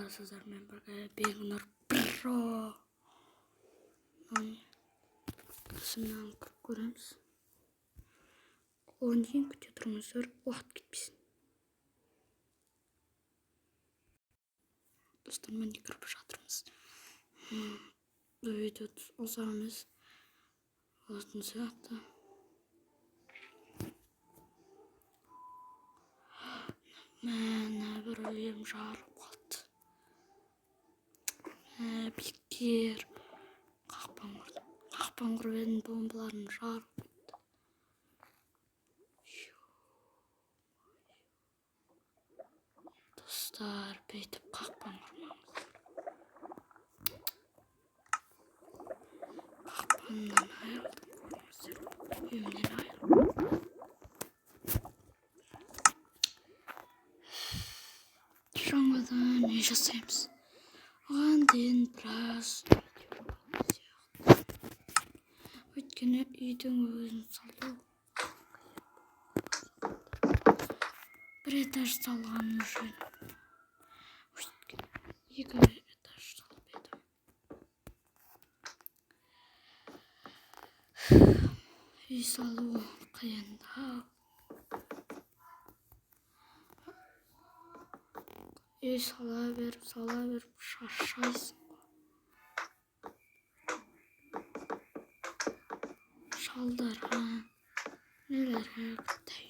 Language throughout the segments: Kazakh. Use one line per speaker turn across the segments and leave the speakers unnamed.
Sizlerle birlikte Beginner Pro kısımdan göremiz. Onun için küçük durumuzlar vakit gitmesin. Dostlar, ben yıkırıp жатырмыз. Bu videoda uzağımız olsun сияқты. Mene bir uyum жарылып қалды. Бекер қақпан құрдым. Қақпан құрып едім, бомбаларым жарылып кетті. Достар, бүйтіп қақпан құрмаңыздар. Қақпаннан айырылдым, көрдіңіздер. Үйімнен айырылдым. Жаңадан не жасаймыз? Оған дейін біраз өйткені үйдің өзін салу бір этаж салғаным жөн. Екі этаж салып едім. Үй салу қиындау. Үй сала беріп шаршайсың. Шалдарға нелерге кіттай.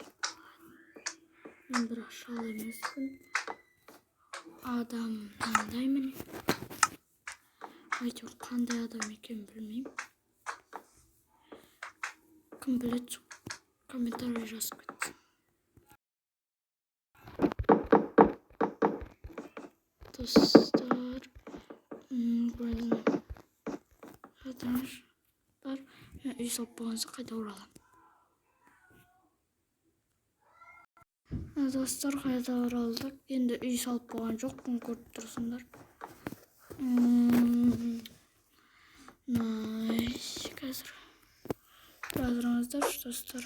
Мен бірақ шал емеспін. Адам маңдаймын. Әйтеуір қандай адам екен білмеймін. Кім біледі, комментарий жазып кетсін. Dostlar, böyle жатырмыздар. Мен үй салып болғанша қайта ораламын. Достар, қайта оралдық. Енді үй салып болған жоқпын, көріп тұрсыңдар. Қазір жазырыңыздар, достар.